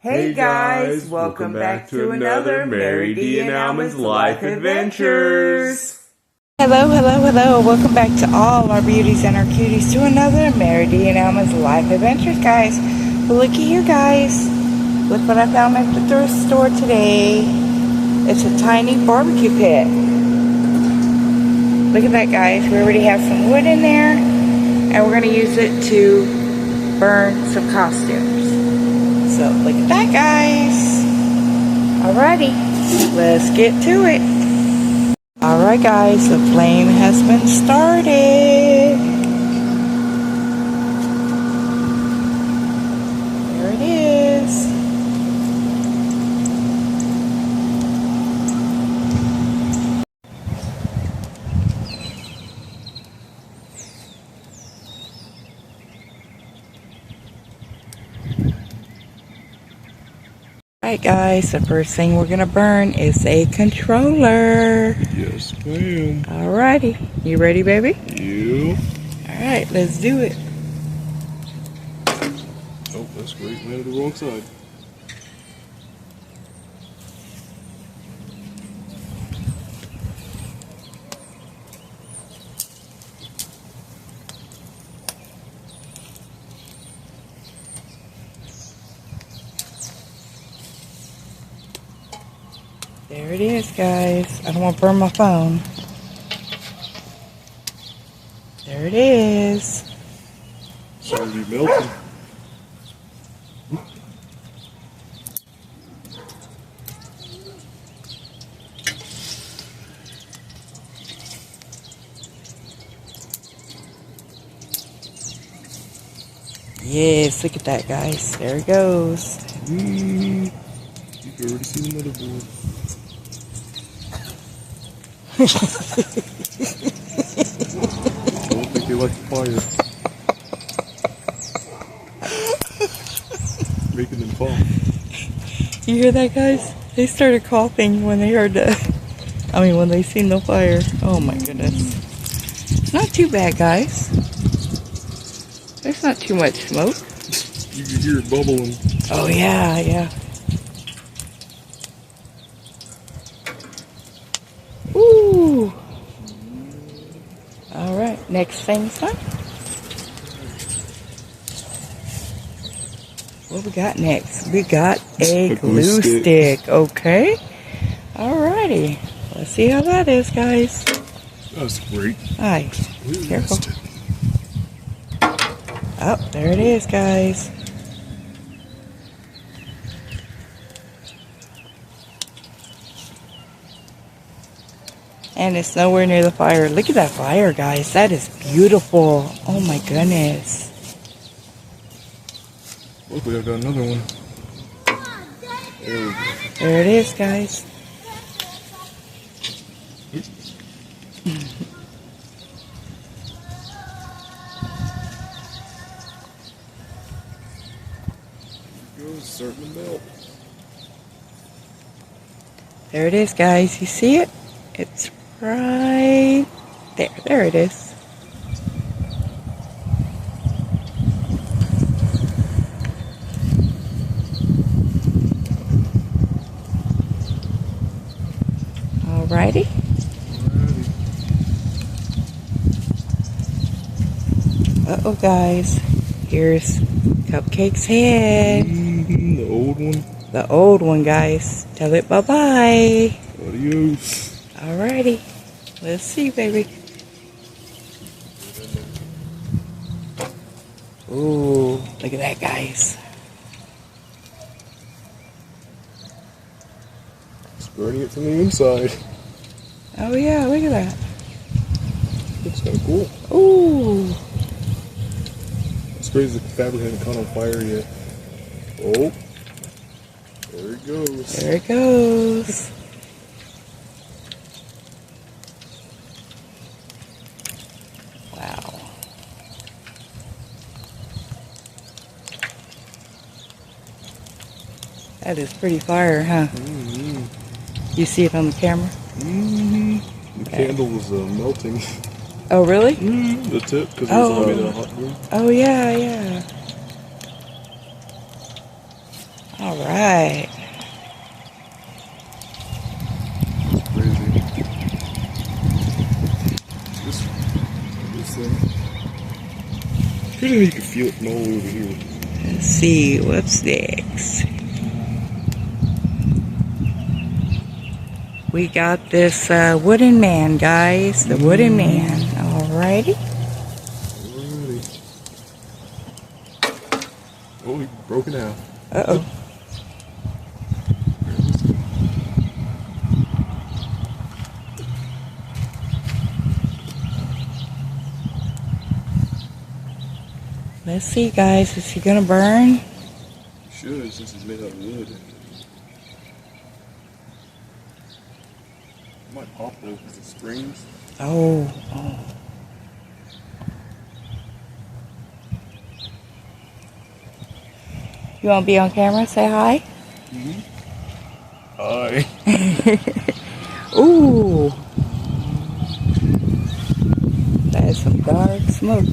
Hey guys, welcome back to another Mary D and Alma's Life Adventures. Hello, welcome back to all our beauties and our cuties to another Mary D and Alma's Life Adventures, guys. Looky here, guys. Look what I found at the thrift store today. It's a tiny barbecue pit. Look at that, guys. We already have some wood in there, and we're going to use it to burn some costumes. So look at that, guys. Alrighty, let's get to it. Alright, guys, the flame has been started. There it is. Alright, guys, the first thing we're going to burn is a controller. Yes, ma'am. Alrighty, you ready, baby? Yeah. Alright, let's do it. Oh, that's great. Landed the wrong side. There it is, guys. I don't want to burn my phone. There it is. It's already melting. Yes, look at that, guys. There it goes. You can already see the motherboard. I don't think they like the fire. Making them fall. You hear that, guys? They started coughing when they heard the... when they seen the fire. Oh my goodness. It's not too bad, guys. There's not too much smoke. You can hear it bubbling. Oh yeah. Ooh. Alright, next thing, son. What we got next? We got a glue stick. Okay. Alrighty. Let's see how that is, guys. That's great. Alright. Careful. Oh, there it is, guys. And it's nowhere near the fire. Look at that fire, guys. That is beautiful. Oh my goodness. Look, I've got another one. There we go. There it is, guys. Goes starting to melt. There it is, guys. You see it? It's right there. There it is. Alrighty. Uh-oh, guys. Here's Cupcake's head. The old one. The old one, guys. Tell it bye-bye. Adios. Alrighty. Let's see, baby. Ooh, look at that, guys. It's burning it from the inside. Oh, yeah, look at that. Looks kind of cool. Ooh. It's crazy the fabric hasn't caught on fire yet. Oh. There it goes. There it goes. Wow. That is pretty fire, huh? Mm-hmm. You see it on the camera? Mm-hmm. The candle was melting. Oh, really? The tip, because it was made in a hot room. Oh, yeah. All right. It's crazy. This thing. Pretty sure you can feel it from all the way over here. Let's see what's next. We got this wooden man, guys. The wooden man. Alrighty. Alrighty. Oh, he broke in half. Uh-oh. Let's see, guys. Is he gonna burn? Should, since it's made out of wood. It might pop though because it springs. Oh. You want to be on camera? Say hi. Hi. Ooh. That is some dark smoke.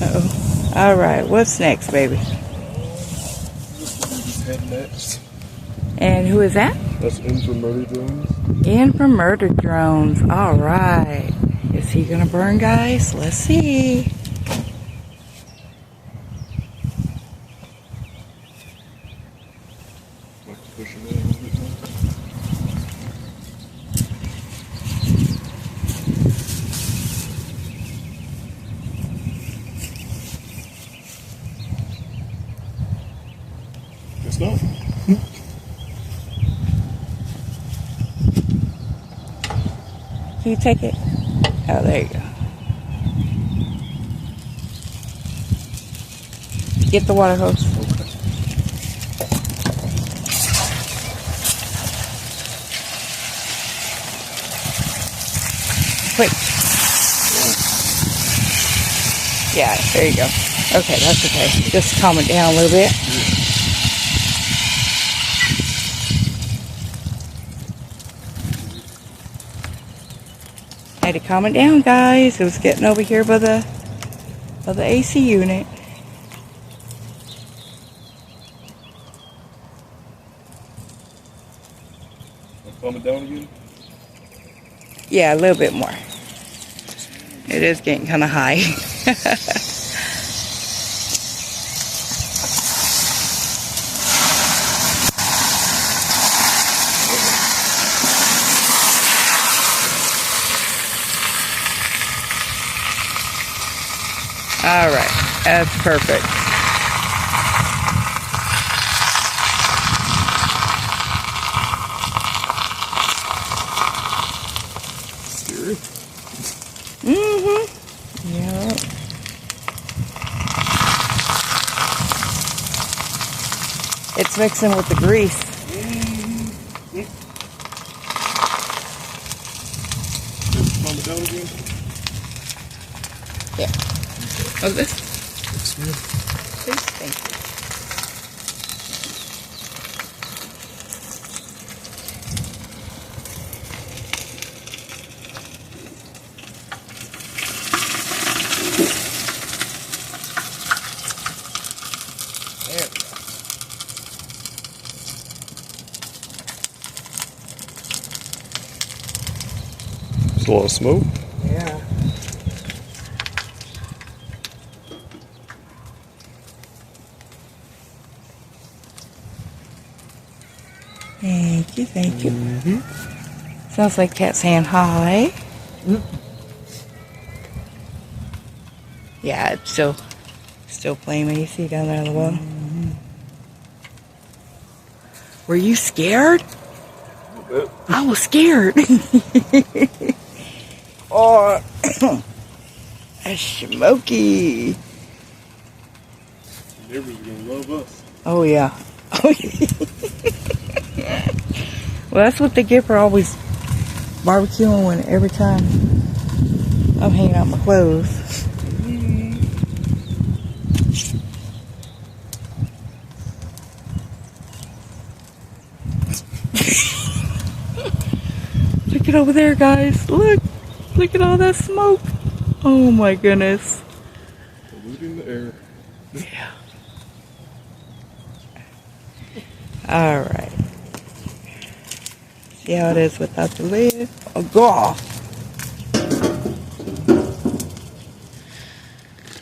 Uh-oh. All right. What's next, baby? Just head next. And who is that? That's in for murder drones. In for murder drones. All right. Is he gonna burn, guys? Let's see. Like to push him in a little bit more. Guess not. Can you take it? Oh, there you go. Get the water hose. Okay. Quick. Yeah, there you go. Okay, that's okay. Just calm it down a little bit. Had to calm it down, guys. It was getting over here by the AC unit. Calm it down again. Yeah, a little bit more. It is getting kind of high. All right, that's perfect. Scary. Yeah. It's mixing with the grease. Calm it down again. Yeah. Oh, this? Looks good. Please, thank you. There we go. There's a lot of smoke. Yeah. Thank you, thank you. Sounds like Cat saying hi. Yeah, it's still playing when you see down there on the bottom. Were you scared? I was scared. Oh, that's smoky. The neighbors are gonna love us. Oh yeah. Well, that's what they get for always barbecuing when every time I'm hanging out my clothes. Look at over there, guys. Look at all that smoke. Oh my goodness. Polluting the air. hair. Yeah. Alright. See how it is without the lid? Oh, God.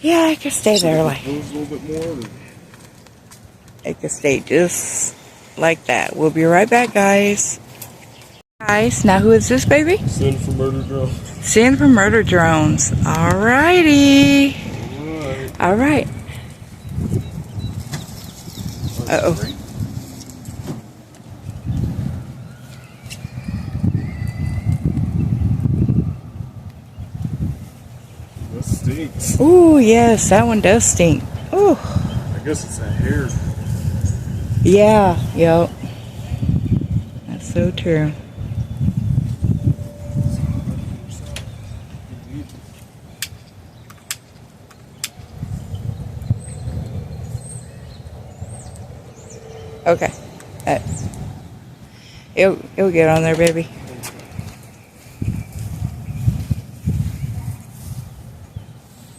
Yeah, it could stay there like. A little bit more. It could stay just like that. We'll be right back, guys. Guys, now who is this, baby? Send for murder drone. Send for murder drones. Alrighty. Alright. Uh-oh. That stinks. Ooh, yes, that one does stink. Ooh. I guess it's that hair. Yeah, yep. That's so true. Okay. It'll get on there, baby.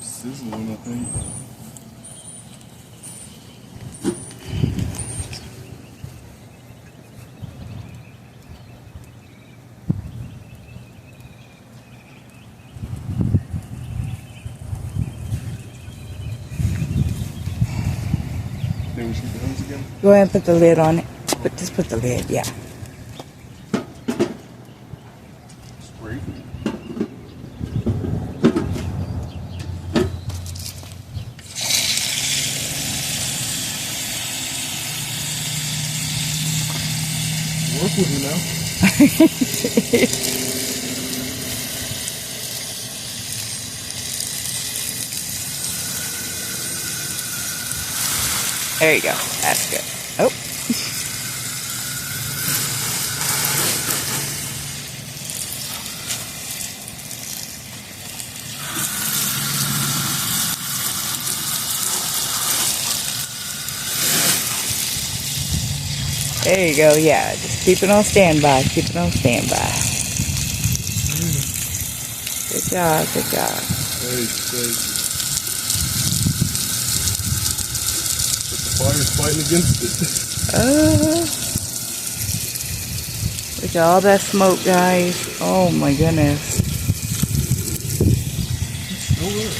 Sizzling, I think. Think we should do those again? Go ahead and put the lid on it. Just put the lid, yeah. Spray. Work with you now. There you go. That's good. Oh. There you go. Yeah, just keep it on standby. Keep it on standby. Good job. Good job. Hey. But the fire's fighting against it. Look at all that smoke, guys. Oh my goodness. Still there.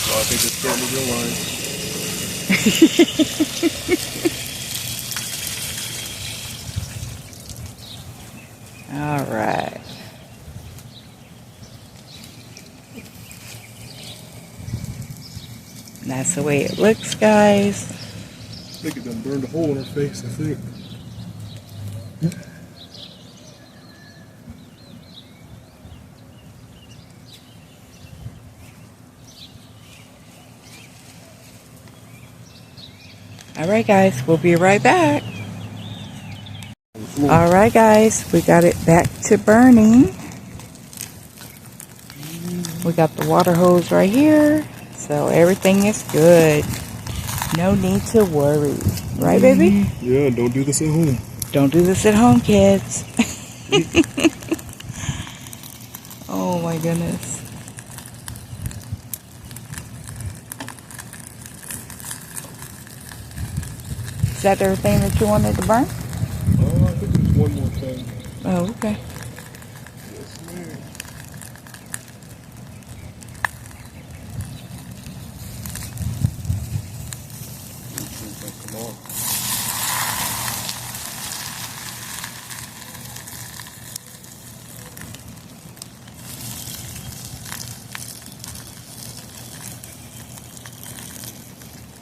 Well, I think it's starting to realize. All right. And that's the way it looks, guys. I think it done burned a hole in her face, I think. All right, guys, we'll be right back. All right, guys, we got it back to burning. We got the water hose right here, so everything is good. No need to worry. Right, baby? Yeah, don't do this at home. Don't do this at home, kids. Oh, my goodness. Is that everything that you wanted to burn? Oh, I think there's one more thing. Oh, okay. Yes, ma'am. Come on.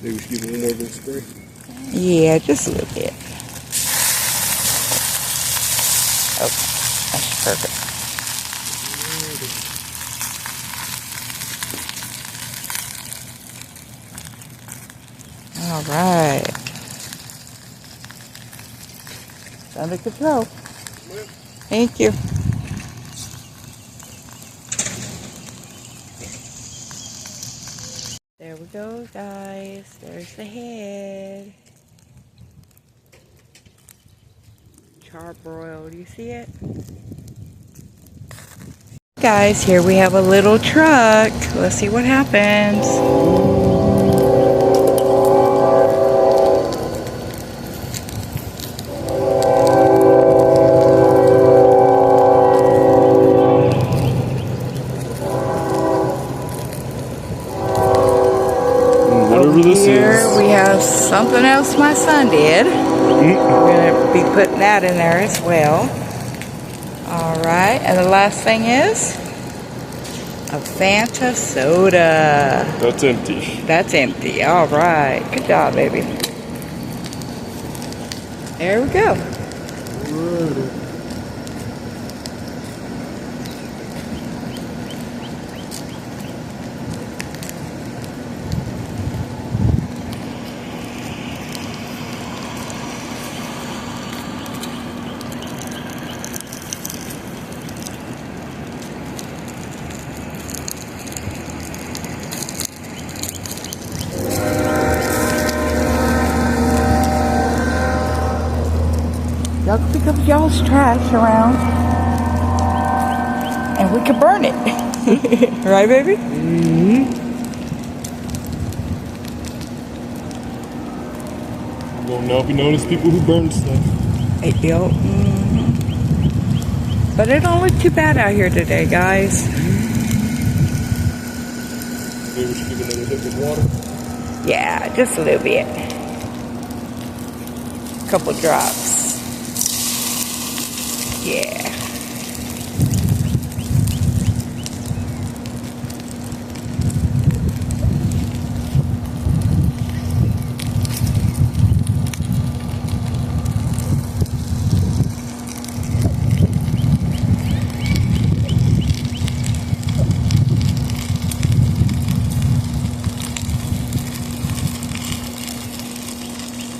Maybe we should give it one more bit of spray. Yeah, just a little bit. Oh, that's perfect. All right. It's under control. Thank you. There we go, guys. There's the head. Charbroiled. You see it? Guys, here we have a little truck. Let's see what happens. Whatever this is. We have something else my son did. We're going to be putting that in there as well. Alright, and the last thing is a Fanta soda. That's empty. That's empty. Alright, good job, baby. There we go. Alrighty. Y'all can pick up y'all's trash around and we can burn it. Right, baby? Mm-hmm. You won't now be known as people who burn stuff. Hey, Bill. But it don't look too bad out here today, guys. Maybe we should give another hit with water. Yeah, just a little bit. Couple drops. Yeah.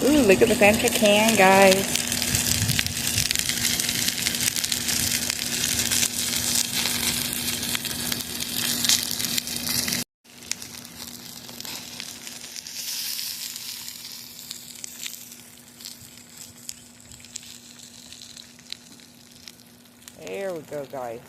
Ooh, look at the Fanta can, guys. There we go, guys.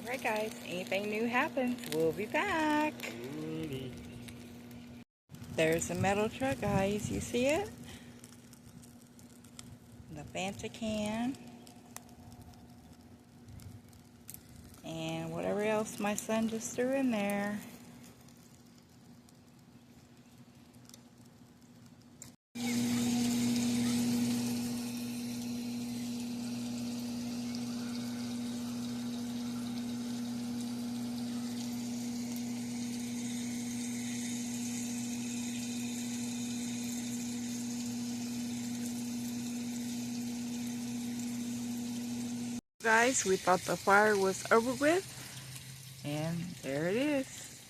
Alright, guys. Anything new happens, we'll be back. Alrighty. There's the metal truck, guys. You see it? The Fanta can. And whatever else my son just threw in there. Guys, we thought the fire was over with, and there it is.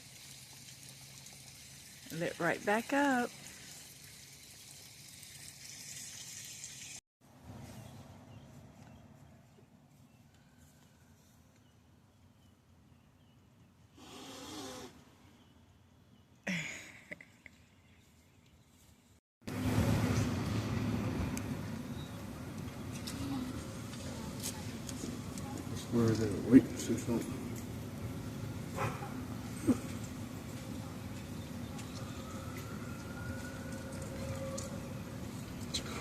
Lit right back up. Where is it? Wait, see something.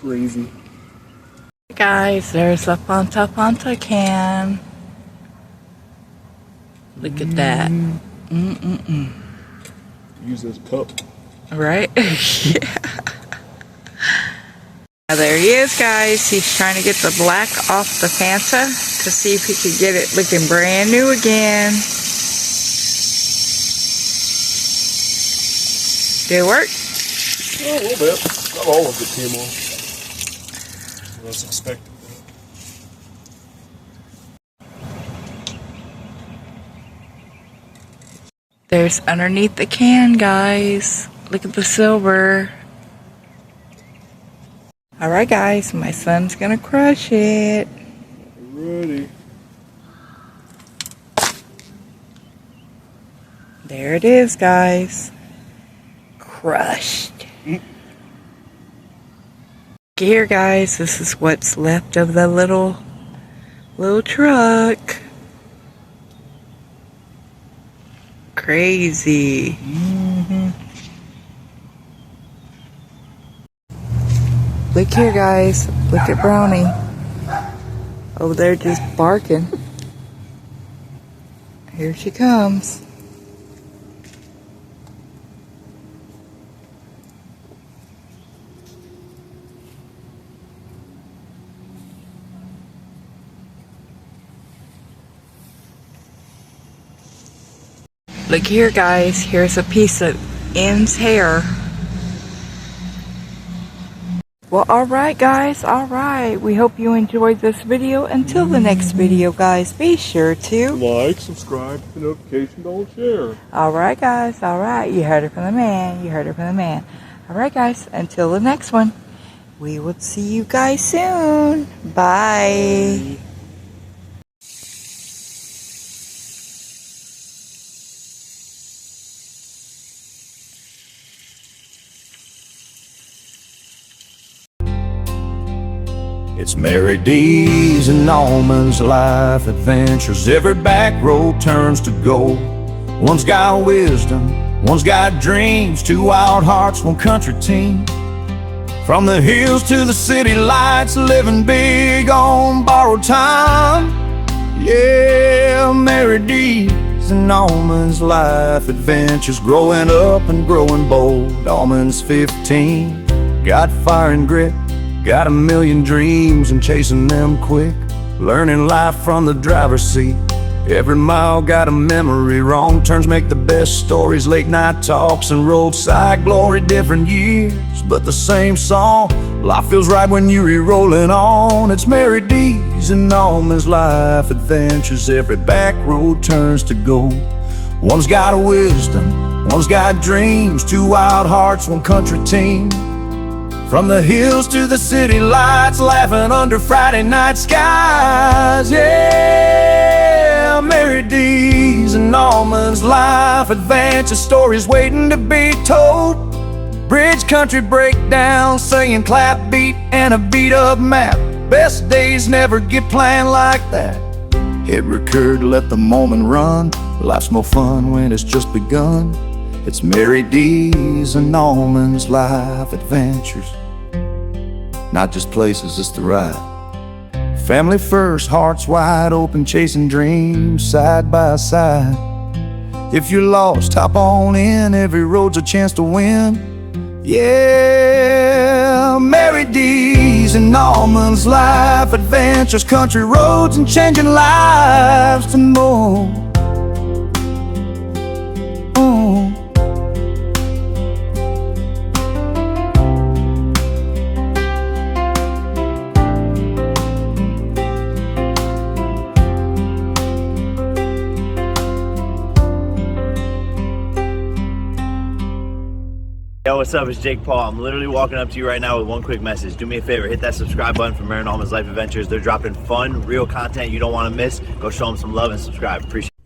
Crazy. Guys, there's a Fanta Fanta can. Look at that. Use this cup. Right? Yeah. Now there he is, guys. He's trying to get the black off the Fanta to see if he can get it looking brand new again. Did it work? Oh, a little bit. Not all of it came off. I was expecting. There's underneath the can, guys. Look at the silver. Alright, guys. My son's gonna crush it. Ready. There it is, guys. Crushed. Here, guys, this is what's left of the little truck. Crazy. Look here, guys. Look at Brownie. Over there just barking. Here she comes. Look here, guys. Here's a piece of N's hair. Well, alright, guys. Alright. We hope you enjoyed this video. Until the next video, guys, be sure to like, subscribe, hit the notification bell, and share. Alright, guys. Alright. You heard it from the man. You heard it from the man. Alright, guys. Until the next one, we will see you guys soon. Bye. It's Mary D's and Almond's life adventures. Every back road turns to gold. One's got wisdom, one's got dreams. Two wild hearts, one country team. From the hills to the city lights, living big on borrowed time. Yeah, Mary D's and Almond's life adventures. Growing up and growing bold. Almond's 15, got fire and grit. Got a million dreams and chasing them quick. Learning life from the driver's seat. Every mile got a memory. Wrong turns make the best stories. Late night talks and roadside glory. Different years, but the same song. Life feels right when you're re-rolling on. It's Mary D's and Almond's life adventures. Every back road turns to gold. One's got a wisdom, one's got dreams. Two wild hearts, one country team. From the hills to the city lights, laughing under Friday night skies. Yeah, Mary D's and Almond's life adventure. Stories waiting to be told. Bridge country breakdown, singing clap beat and a beat up map. Best days never get planned like that. Hit record, let the moment run. Life's more fun when it's just begun. It's Mary D's and Almond's life adventures. Not just places, it's the ride. Family first, hearts wide open, chasing dreams side by side. If you're lost, hop on in. Every road's a chance to win. Yeah, Mary D's and Almond's life adventures. Country roads and changing lives to more. Yo, what's up? It's Jake Paul. I'm literally walking up to you right now with one quick message. Do me a favor, hit that subscribe button for Mary and Almond's Life Adventures. They're dropping fun, real content you don't want to miss. Go show them some love and subscribe. Appreciate it.